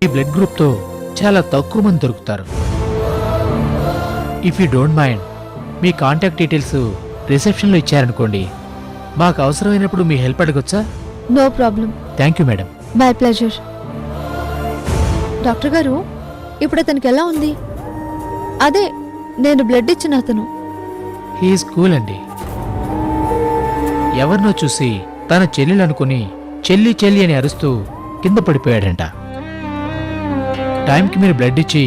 ఈ బ్లడ్ గ్రూప్తో చాలా తక్కువ మంది దొరుకుతారు. ఇఫ్ యూ డోంట్ మైండ్ మీ కాంటాక్ట్ డీటెయిల్స్ రిసెప్షన్లో ఇచ్చారనుకోండి, మాకు అవసరమైనప్పుడు మీ హెల్ప్ అడగొచ్చా? No problem. Thank you madam. My pleasure. Doctor గారు, ఇప్పుడు అతనికి ఎలా ఉంది? అదే నేను బ్లడ్ ఇచ్చిన అతను. హీఈస్ కూల్ అండి. ఎవరినో చూసి తన చెల్లెలు అనుకుని చెల్లి చెల్లి అని అరుస్తూ కింద పడిపోయాడంట. టైంకి మీరు బ్లడ్ ఇచ్చి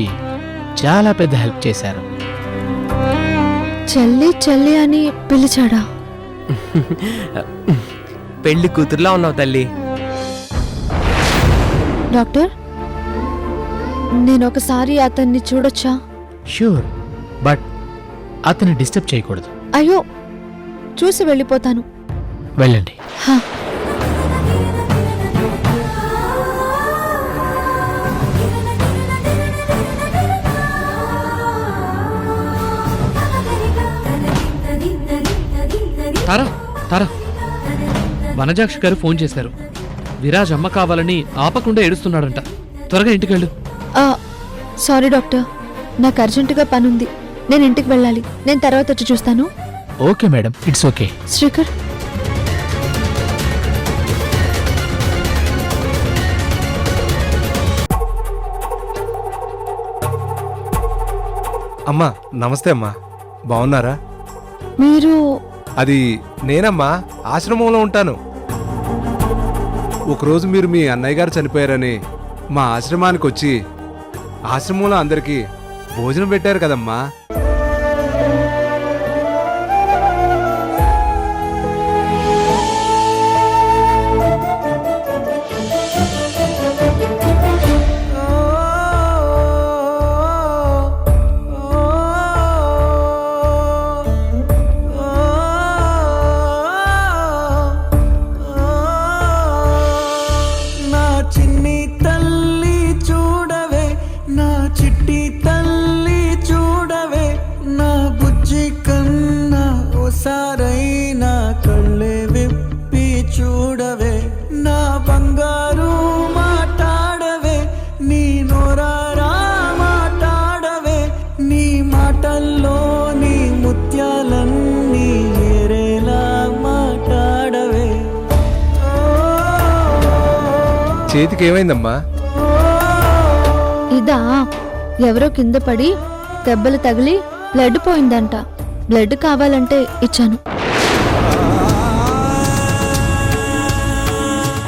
చాలా పెద్ద హెల్ప్ చేశారు. చెల్లి చెల్లి అని పిలిచాడా? పెళ్లి కూతురులా ఉన్నావు తల్లి. డాక్టర్, నేను ఒకసారి అతన్ని చూడొచ్చా? ష్యూర్, బట్ అతన్ని డిస్టర్బ్ చేయకూడదు. అయ్యో, చూసి వెళ్ళిపోతాను. వెళ్ళండి. హా. తారా తారా, వనజాక్షి గారు ఫోన్ చేశారు. విరాజ్ అమ్మ కావాలని ఆపకుండా ఏడుస్తున్నాడంట. త్వరగా ఇంటికెళ్ళు. సారీ డాక్టర్, నాకు అర్జెంటుగా పని ఉంది. నేను ఇంటికి వెళ్ళాలి. నేను తర్వాత వచ్చి చూస్తాను. Okay madam, it's okay. Srikar, అమ్మా నమస్తే అమ్మా, బాగున్నారా? మీరు? అది నేనమ్మా, ఆశ్రమంలో ఉంటాను. ఒకరోజు మీరు మీ అన్నయ్య గారు చనిపోయారని మా ఆశ్రమానికి వచ్చి ఆశ్రమంలో అందరికీ భోజనం పెట్టారు కదమ్మా. చేతికి ఏమైందమ్మా? ఇదా, ఎవరో కింద పడి దెబ్బలు తగిలి బ్లడ్ పోయిందంట. బ్లడ్ కావాలంటే ఇచ్చాను.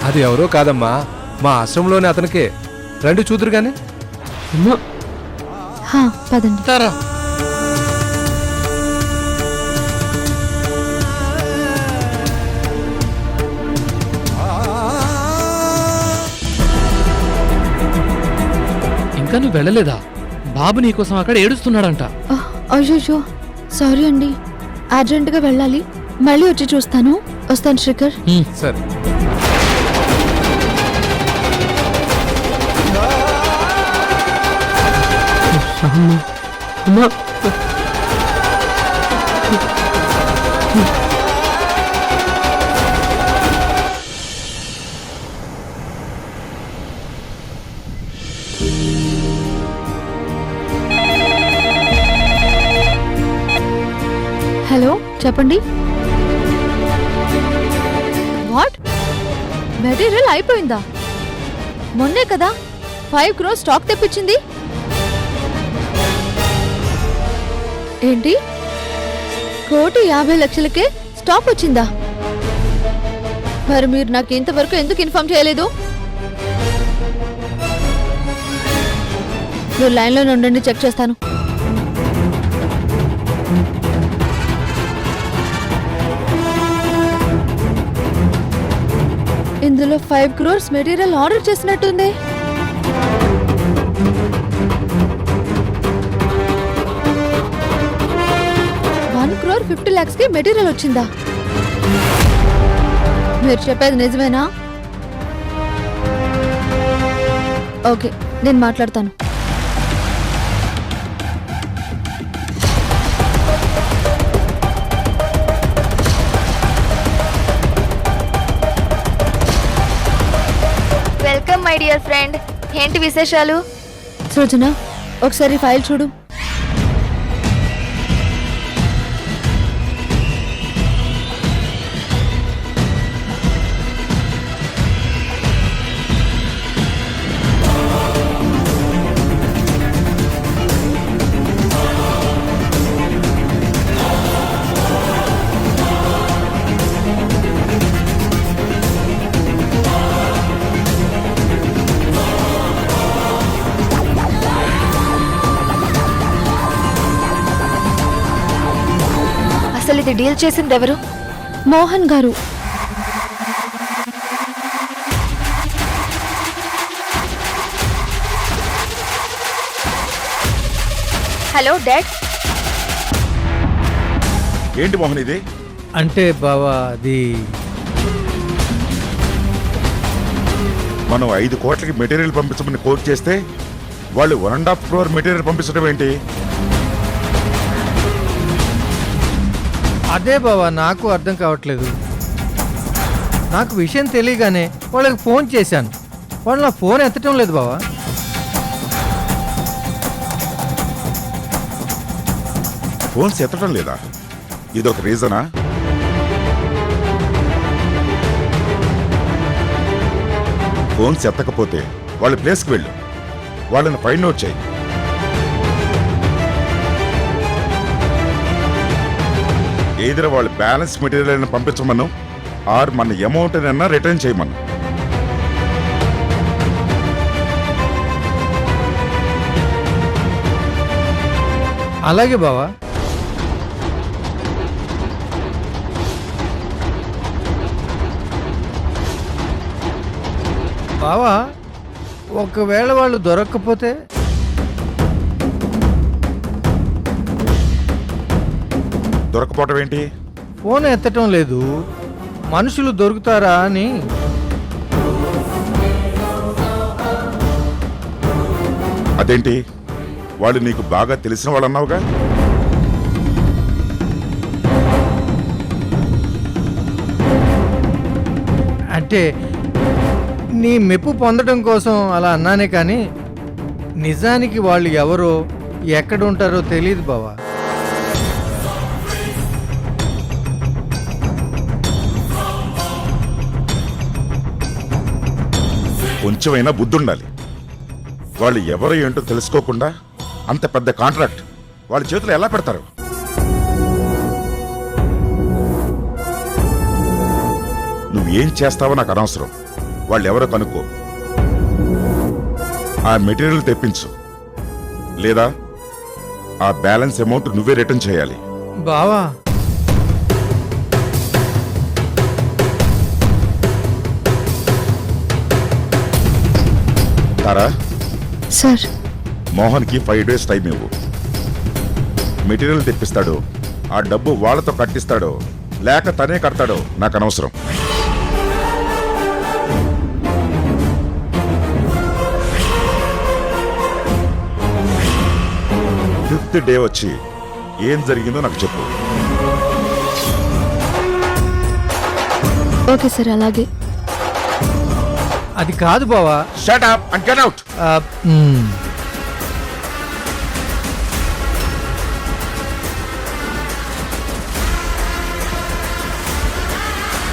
అది ఎవరో కాదమ్మా, మా ఆశ్రమంలోనే అతనికే. రండి చూదురు గాని. హా, పదండి. తారా, ఇంకా నువ్వు వెళ్ళలేదా? బాబు నీకోసం అక్కడ ఏడుస్తున్నాడంట. అయ్యో, సారీ అండి, అర్జెంటుగా వెళ్ళాలి. మళ్ళీ వచ్చి చూస్తాను. వస్తాను శ్రీకర్. సరే. హలో, చెప్పండి. వాట్? మెటీరియల్ అయిపోయిందా? మొన్నే కదా 5 crores స్టాక్ తెప్పించింది. ఏంటి, 1,50,00,000కే స్టాక్ వచ్చిందా? మరి మీరు నాకు ఇంతవరకు ఎందుకు ఇన్ఫార్మ్ చేయలేదు? మీరు లైన్లో ఉండండి, చెక్ చేస్తాను. ఇందులో 5 crores మెటీరియల్ ఆర్డర్ చేసినట్టుంది. $1,50,00,000కి మెటీరియల్ వచ్చిందా? మీరు చెప్పేది నిజమేనా? ఓకే, నేను మాట్లాడతాను. Welcome my dear friend. ఏంటి విశేషాలు? సృజన, ఒకసారి ఫైల్ చూడు. అసలు ఇది డీల్ చేసింది ఎవరు? మోహన్ గారు. Hello dad. ఏంటి మోహన్ ఇది? అంటే బావా అది మనం 5 కోట్లకి మెటీరియల్ పంపించమని కోట్ చేస్తే వాళ్ళు 1.5 crore మెటీరియల్ పంపించడం ఏంటి? అదే బావా నాకు అర్థం కావట్లేదు. నాకు విషయం తెలియగానే వాళ్ళకి ఫోన్ చేశాను. వాళ్ళు నా ఫోన్ ఎత్తటం లేదు బావా. ఫోన్స్ ఎత్తడం లేదా? ఇదొక రీజనా? ఫోన్స్ ఎత్తకపోతే వాళ్ళ ప్లేస్కి వెళ్ళు, వాళ్ళని ఫైండ్ అవుట్ చేయి. ఏదైనా వాళ్ళు బ్యాలెన్స్ మెటీరియల్ పంపించమను ఆర్ మన అమౌంట్ అయినా రిటర్న్ చేయమను. అలాగే బావా. బావా ఒకవేళ వాళ్ళు దొరక్కపోతే? దొరకపోవటం ఏంటి? ఫోన్ ఎత్తటం లేదు, మనుషులు దొరుకుతారా అని. అదేంటి, వాళ్ళు నీకు బాగా తెలిసిన వాళ్ళు అన్నావుగా? అంటే నీ మెప్పు పొందడం కోసం అలా అన్నానే కానీ నిజానికి వాళ్ళు ఎవరో ఎక్కడ ఉంటారో తెలియదు బావా. కొంచెమైనా బుద్ధి ఉండాలి. వాళ్ళు ఎవరో ఏంటో తెలుసుకోకుండా అంత పెద్ద కాంట్రాక్ట్ వాళ్ళ చేతిలో ఎలా పెడతారు? నువ్వేం చేస్తావో నాకు అనవసరం. వాళ్ళు ఎవరో కనుక్కో, ఆ మెటీరియల్ తెప్పించు, లేదా ఆ బ్యాలెన్స్ అమౌంట్ నువ్వే రిటర్న్ చేయాలి. బావా తారా, సార్, మోహన్కి 5 days టైం ఇవ్వు. మెటీరియల్ తెప్పిస్తాడు, ఆ డబ్బు వాళ్ళతో కట్టిస్తాడో లేక తనే కడతాడో నాకు అనవసరం. 5th day వచ్చి ఏం జరిగిందో నాకు చెప్పు. ఓకే సార్, అలాగే. అది కాదు బావా. Shut up and get out.